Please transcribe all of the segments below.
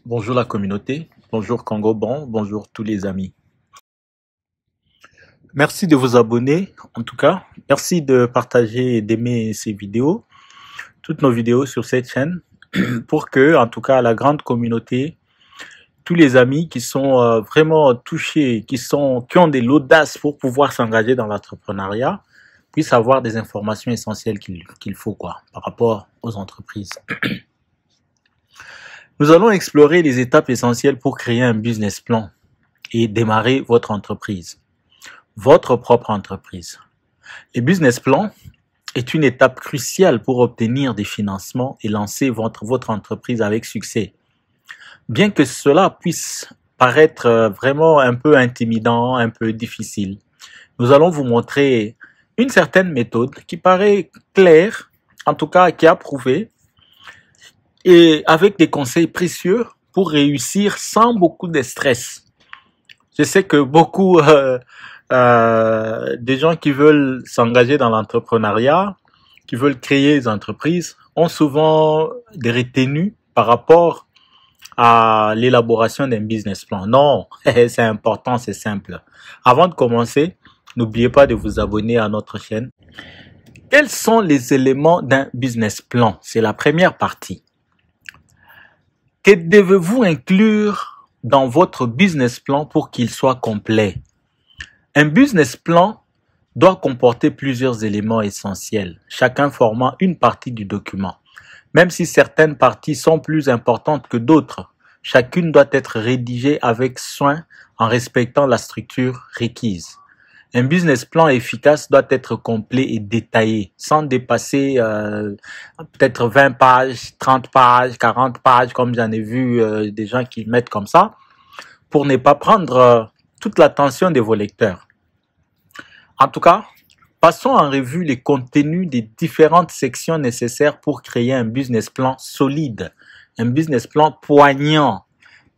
Bonjour la communauté, bonjour Congo Bon, bonjour tous les amis. Merci de vous abonner en tout cas. Merci de partager et d'aimer ces vidéos, toutes nos vidéos sur cette chaîne pour que, en tout cas, la grande communauté, tous les amis qui sont vraiment touchés, qui ont de l'audace pour pouvoir s'engager dans l'entrepreneuriat, puissent avoir des informations essentielles qu'il faut par rapport aux entreprises. Nous allons explorer les étapes essentielles pour créer un business plan et démarrer votre entreprise, votre propre entreprise. Le business plan est une étape cruciale pour obtenir des financements et lancer votre entreprise avec succès. Bien que cela puisse paraître vraiment un peu intimidant, un peu difficile, nous allons vous montrer une certaine méthode qui paraît claire, en tout cas qui est approuvée, et avec des conseils précieux pour réussir sans beaucoup de stress. Je sais que beaucoup des gens qui veulent s'engager dans l'entrepreneuriat, qui veulent créer des entreprises, ont souvent des retenues par rapport à l'élaboration d'un business plan. Non, c'est important, c'est simple. Avant de commencer, n'oubliez pas de vous abonner à notre chaîne. Quels sont les éléments d'un business plan? C'est la première partie. Que devez-vous inclure dans votre business plan pour qu'il soit complet? Un business plan doit comporter plusieurs éléments essentiels, chacun formant une partie du document. Même si certaines parties sont plus importantes que d'autres, chacune doit être rédigée avec soin en respectant la structure requise. Un business plan efficace doit être complet et détaillé, sans dépasser peut-être 20 pages, 30 pages, 40 pages, comme j'en ai vu des gens qui mettent comme ça, pour ne pas prendre toute l'attention de vos lecteurs. En tout cas, passons en revue les contenus des différentes sections nécessaires pour créer un business plan solide, un business plan poignant,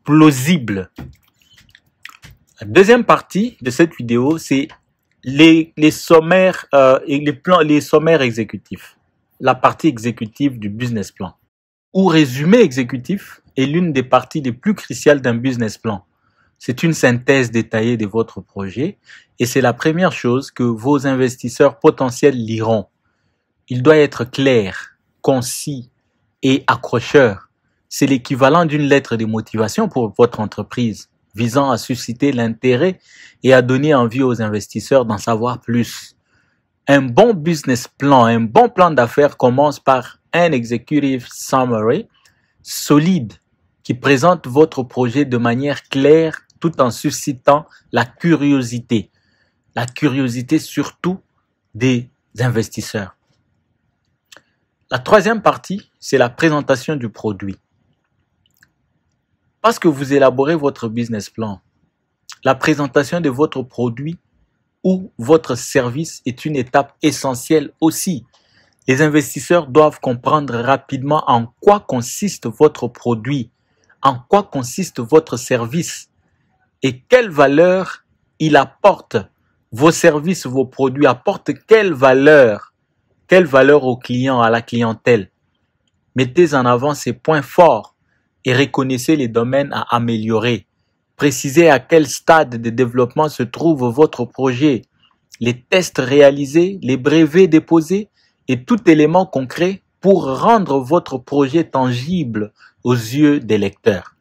plausible. La deuxième partie de cette vidéo, c'est les sommaires et les sommaires exécutifs. La partie exécutive du business plan. Ou résumé exécutif est l'une des parties les plus cruciales d'un business plan. C'est une synthèse détaillée de votre projet et c'est la première chose que vos investisseurs potentiels liront. Il doit être clair, concis et accrocheur. C'est l'équivalent d'une lettre de motivation pour votre entreprise, visant à susciter l'intérêt et à donner envie aux investisseurs d'en savoir plus. Un bon business plan, un bon plan d'affaires commence par un executive summary solide qui présente votre projet de manière claire tout en suscitant la curiosité surtout des investisseurs. La troisième partie, c'est la présentation du produit. Parce que vous élaborez votre business plan, la présentation de votre produit ou votre service est une étape essentielle aussi. Les investisseurs doivent comprendre rapidement en quoi consiste votre produit, en quoi consiste votre service et quelle valeur il apporte. Vos services, vos produits apportent quelle valeur au client, à la clientèle. Mettez en avant ces points forts et reconnaissez les domaines à améliorer. Précisez à quel stade de développement se trouve votre projet, les tests réalisés, les brevets déposés et tout élément concret pour rendre votre projet tangible aux yeux des lecteurs.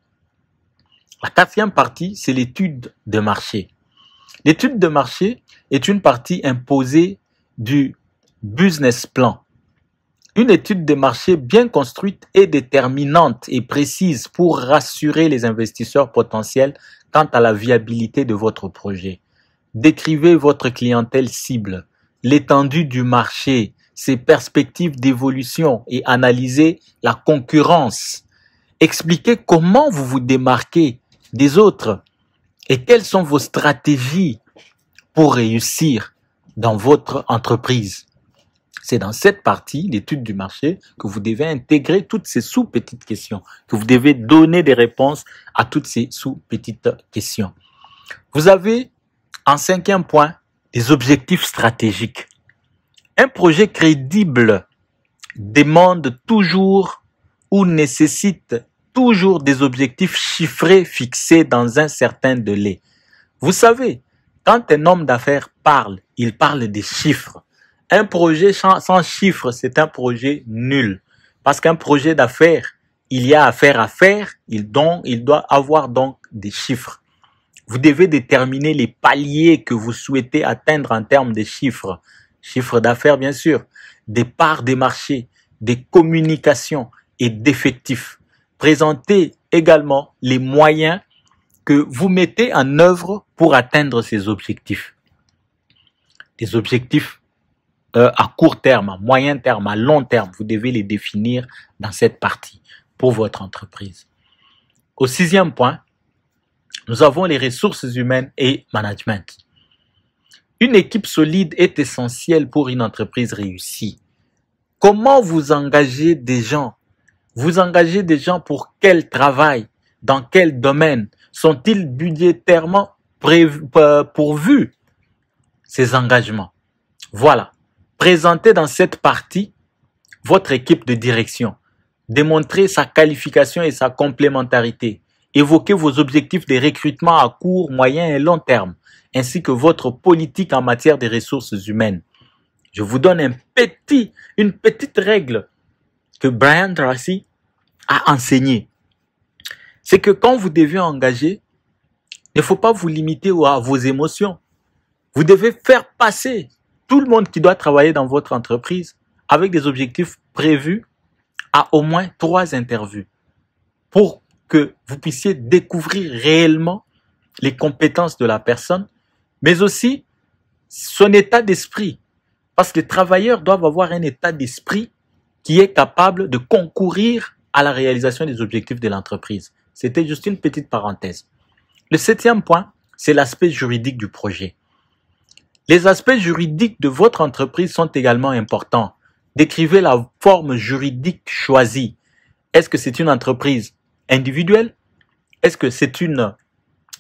La quatrième partie, c'est l'étude de marché. L'étude de marché est une partie imposée du business plan. Une étude de marché bien construite est déterminante et précise pour rassurer les investisseurs potentiels quant à la viabilité de votre projet. Décrivez votre clientèle cible, l'étendue du marché, ses perspectives d'évolution et analysez la concurrence. Expliquez comment vous vous démarquez des autres et quelles sont vos stratégies pour réussir dans votre entreprise. C'est dans cette partie, l'étude du marché, que vous devez intégrer toutes ces sous-petites questions, que vous devez donner des réponses à toutes ces sous-petites questions. Vous avez, en cinquième point, des objectifs stratégiques. Un projet crédible demande toujours ou nécessite toujours des objectifs chiffrés fixés dans un certain délai. Vous savez, quand un homme d'affaires parle, il parle des chiffres. Un projet sans chiffres, c'est un projet nul. Parce qu'un projet d'affaires, il y a affaire à faire, il doit avoir donc des chiffres. Vous devez déterminer les paliers que vous souhaitez atteindre en termes de chiffres. Chiffres d'affaires, bien sûr, des parts des marchés, des communications et d'effectifs. Présentez également les moyens que vous mettez en œuvre pour atteindre ces objectifs. Des objectifs à court terme, à moyen terme, à long terme, vous devez les définir dans cette partie pour votre entreprise. Au 6e point, nous avons les ressources humaines et management. Une équipe solide est essentielle pour une entreprise réussie. Comment vous engagez des gens? Vous engagez des gens pour quel travail? Dans quel domaine? Sont-ils budgétairement pourvus, ces engagements? Voilà. Présentez dans cette partie votre équipe de direction. Démontrez sa qualification et sa complémentarité. Évoquez vos objectifs de recrutement à court, moyen et long terme, ainsi que votre politique en matière de ressources humaines. Je vous donne une petite règle que Brian Tracy a enseignée. C'est que quand vous devez engager, il ne faut pas vous limiter à vos émotions. Vous devez faire passer tout le monde qui doit travailler dans votre entreprise avec des objectifs prévus à au moins 3 interviews pour que vous puissiez découvrir réellement les compétences de la personne, mais aussi son état d'esprit. Parce que les travailleurs doivent avoir un état d'esprit qui est capable de concourir à la réalisation des objectifs de l'entreprise. C'était juste une petite parenthèse. Le 7e point, c'est l'aspect juridique du projet. Les aspects juridiques de votre entreprise sont également importants. Décrivez la forme juridique choisie. Est-ce que c'est une entreprise individuelle? Est-ce que c'est une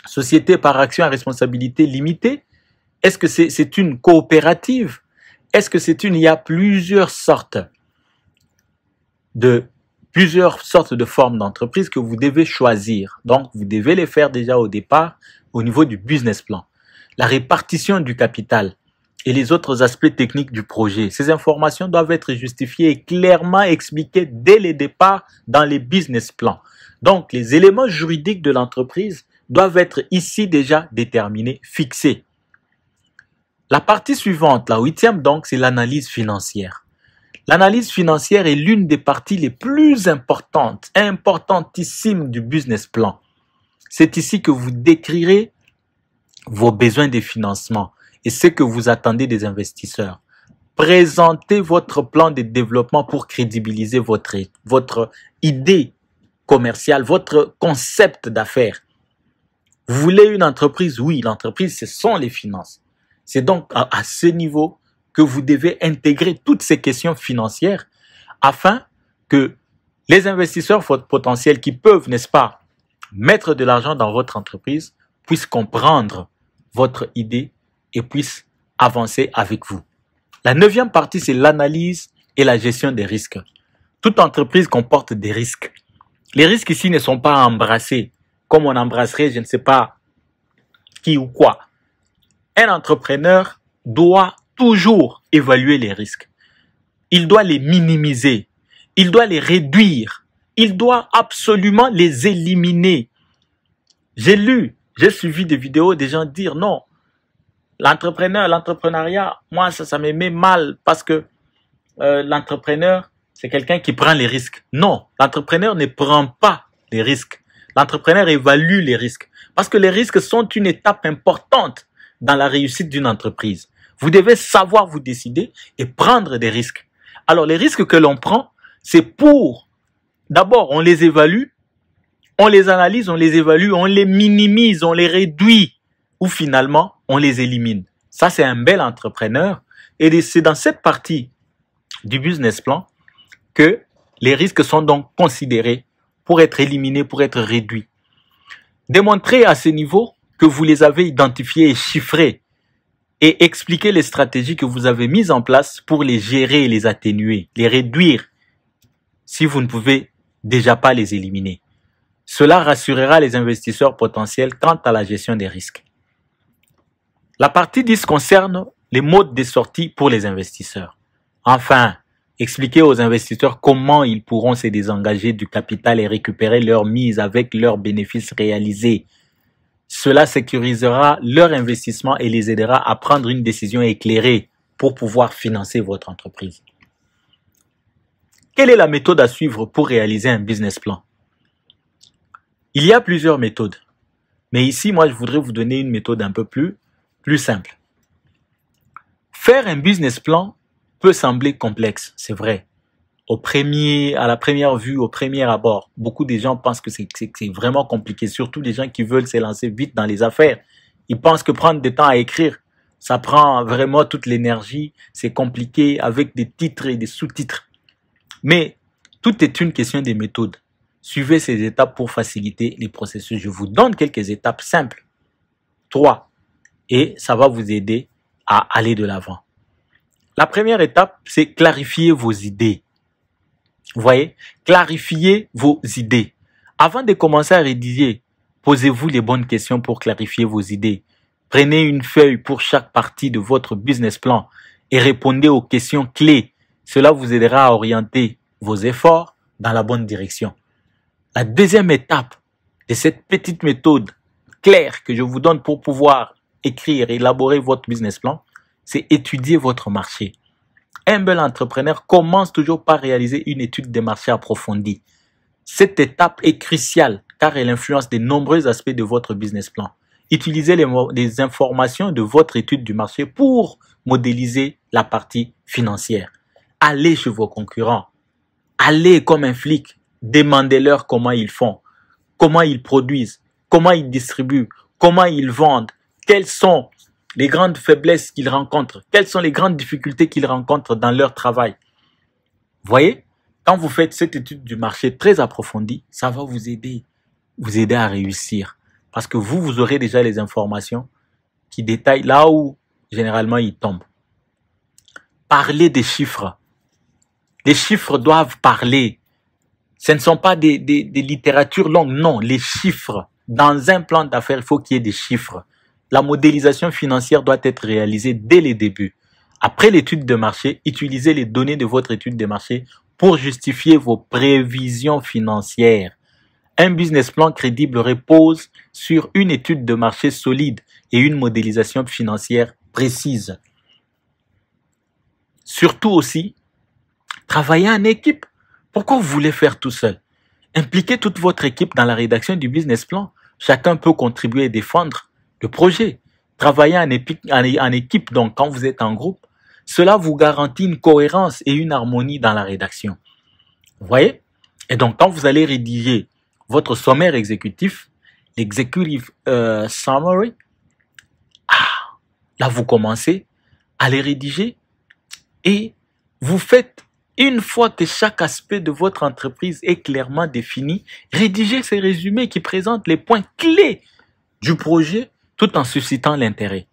société par action à responsabilité limitée? Est-ce que c'est une coopérative? Est-ce que il y a plusieurs sortes de formes d'entreprise que vous devez choisir. Donc, vous devez les faire déjà au départ au niveau du business plan. La répartition du capital et les autres aspects techniques du projet. Ces informations doivent être justifiées et clairement expliquées dès le départ dans les business plans. Donc, les éléments juridiques de l'entreprise doivent être ici déjà déterminés, fixés. La partie suivante, la 8e donc, c'est l'analyse financière. L'analyse financière est l'une des parties les plus importantissimes du business plan. C'est ici que vous décrirez vos besoins de financement et ce que vous attendez des investisseurs. Présentez votre plan de développement pour crédibiliser votre idée commerciale, votre concept d'affaires. Vous voulez une entreprise? Oui, l'entreprise, ce sont les finances. C'est donc à ce niveau que vous devez intégrer toutes ces questions financières afin que les investisseurs potentiels qui peuvent, n'est-ce pas, mettre de l'argent dans votre entreprise puissent comprendre votre idée et puissent avancer avec vous. La 9e partie, c'est l'analyse et la gestion des risques. Toute entreprise comporte des risques. Les risques ici ne sont pas embrassés comme on embrasserait, je ne sais pas qui ou quoi. Un entrepreneur doit toujours évaluer les risques. Il doit les minimiser. Il doit les réduire. Il doit absolument les éliminer. J'ai suivi des vidéos des gens dire non, l'entrepreneuriat, moi ça me met mal parce que l'entrepreneur, c'est quelqu'un qui prend les risques. Non, l'entrepreneur ne prend pas les risques. L'entrepreneur évalue les risques parce que les risques sont une étape importante dans la réussite d'une entreprise. Vous devez savoir vous décider et prendre des risques. Alors les risques que l'on prend, c'est pour, d'abord on les évalue, on les analyse, on les évalue, on les minimise, on les réduit ou finalement on les élimine. Ça c'est un bel entrepreneur et c'est dans cette partie du business plan que les risques sont donc considérés pour être éliminés, pour être réduits. Démontrez à ce niveau que vous les avez identifiés et chiffrés et expliquez les stratégies que vous avez mises en place pour les gérer et les atténuer, les réduire si vous ne pouvez déjà pas les éliminer. Cela rassurera les investisseurs potentiels quant à la gestion des risques. La partie 10 concerne les modes de sortie pour les investisseurs. Enfin, expliquer aux investisseurs comment ils pourront se désengager du capital et récupérer leur mise avec leurs bénéfices réalisés. Cela sécurisera leur investissement et les aidera à prendre une décision éclairée pour pouvoir financer votre entreprise. Quelle est la méthode à suivre pour réaliser un business plan? Il y a plusieurs méthodes, mais ici, moi, je voudrais vous donner une méthode un peu plus simple. Faire un business plan peut sembler complexe, c'est vrai. À la première vue, au premier abord, beaucoup de gens pensent que c'est vraiment compliqué, surtout les gens qui veulent se lancer vite dans les affaires. Ils pensent que prendre du temps à écrire, ça prend vraiment toute l'énergie, c'est compliqué avec des titres et des sous-titres. Mais tout est une question de méthode. Suivez ces étapes pour faciliter les processus. Je vous donne quelques étapes simples. 3. Et ça va vous aider à aller de l'avant. La première étape, c'est clarifier vos idées. Vous voyez, clarifiez vos idées. Avant de commencer à rédiger, posez-vous les bonnes questions pour clarifier vos idées. Prenez une feuille pour chaque partie de votre business plan et répondez aux questions clés. Cela vous aidera à orienter vos efforts dans la bonne direction. La deuxième étape de cette petite méthode claire que je vous donne pour pouvoir écrire et élaborer votre business plan, c'est étudier votre marché. Un bel entrepreneur commence toujours par réaliser une étude de marché approfondie. Cette étape est cruciale car elle influence de nombreux aspects de votre business plan. Utilisez les informations de votre étude du marché pour modéliser la partie financière. Allez chez vos concurrents. Allez comme un flic. Demandez-leur comment ils font, comment ils produisent, comment ils distribuent, comment ils vendent, quelles sont les grandes faiblesses qu'ils rencontrent, quelles sont les grandes difficultés qu'ils rencontrent dans leur travail. Voyez, quand vous faites cette étude du marché très approfondie, ça va vous aider à réussir. Parce que vous aurez déjà les informations qui détaillent là où généralement ils tombent. Parlez des chiffres. Les chiffres doivent parler. Ce ne sont pas des littératures longues, non, les chiffres. Dans un plan d'affaires, il faut qu'il y ait des chiffres. La modélisation financière doit être réalisée dès les débuts. Après l'étude de marché, utilisez les données de votre étude de marché pour justifier vos prévisions financières. Un business plan crédible repose sur une étude de marché solide et une modélisation financière précise. Surtout aussi, travaillez en équipe. Pourquoi vous voulez faire tout seul? Impliquez toute votre équipe dans la rédaction du business plan. Chacun peut contribuer et défendre le projet. Travailler en équipe, donc quand vous êtes en groupe, cela vous garantit une cohérence et une harmonie dans la rédaction. Vous voyez? Et donc quand vous allez rédiger votre sommaire exécutif, l'executive summary, là vous commencez à les rédiger et vous faites, une fois que chaque aspect de votre entreprise est clairement défini, rédigez ces résumés qui présentent les points clés du projet tout en suscitant l'intérêt.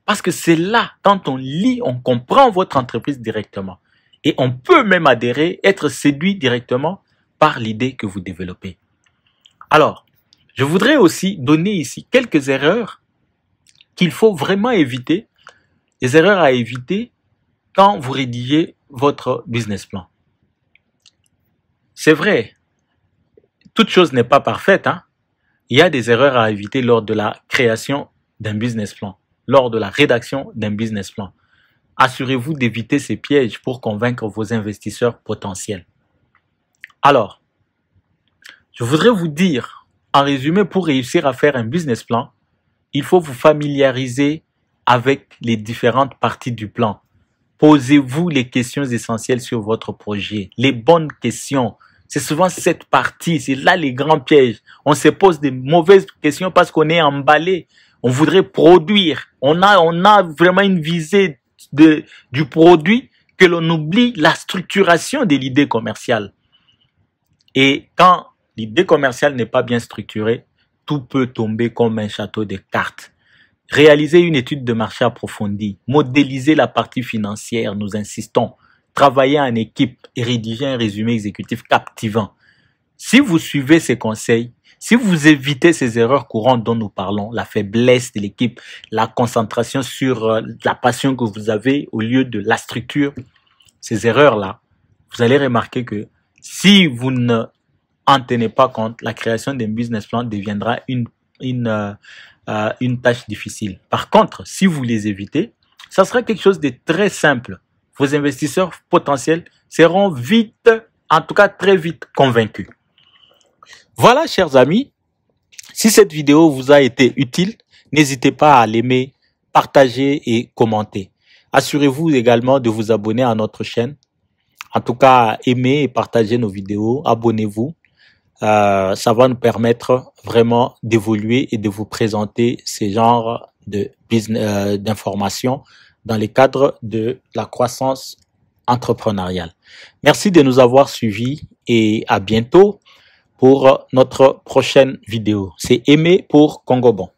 Parce que c'est là, quand on lit, on comprend votre entreprise directement. Et on peut même adhérer, être séduit directement par l'idée que vous développez. Alors, je voudrais aussi donner ici quelques erreurs qu'il faut vraiment éviter, les erreurs à éviter quand vous rédigez votre business plan. C'est vrai, toute chose n'est pas parfaite, hein? Il y a des erreurs à éviter lors de la création d'un business plan, lors de la rédaction d'un business plan. Assurez-vous d'éviter ces pièges pour convaincre vos investisseurs potentiels. Alors, je voudrais vous dire, en résumé, pour réussir à faire un business plan, il faut vous familiariser avec les différentes parties du plan. Posez-vous les questions essentielles sur votre projet, les bonnes questions. C'est souvent cette partie, c'est là les grands pièges. On se pose des mauvaises questions parce qu'on est emballé. On voudrait produire. On a vraiment une visée du produit que l'on oublie la structuration de l'idée commerciale. Et quand l'idée commerciale n'est pas bien structurée, tout peut tomber comme un château de cartes. Réaliser une étude de marché approfondie, modéliser la partie financière, nous insistons, travailler en équipe et rédiger un résumé exécutif captivant. Si vous suivez ces conseils, Si vous évitez ces erreurs courantes dont nous parlons, la faiblesse de l'équipe, la concentration sur la passion que vous avez au lieu de la structure, ces erreurs-là, vous allez remarquer que si vous ne en tenez pas compte, la création d'un business plan deviendra une tâche difficile. Par contre, si vous les évitez, ça sera quelque chose de très simple. Vos investisseurs potentiels seront vite, en tout cas très vite convaincus. Voilà, chers amis, si cette vidéo vous a été utile, n'hésitez pas à l'aimer, partager et commenter. Assurez-vous également de vous abonner à notre chaîne. En tout cas, aimez et partagez nos vidéos, abonnez-vous. Ça va nous permettre vraiment d'évoluer et de vous présenter ces genres de d'informations dans le cadre de la croissance entrepreneuriale. Merci de nous avoir suivis et à bientôt pour notre prochaine vidéo. C'est Aimé pour Congo Bon.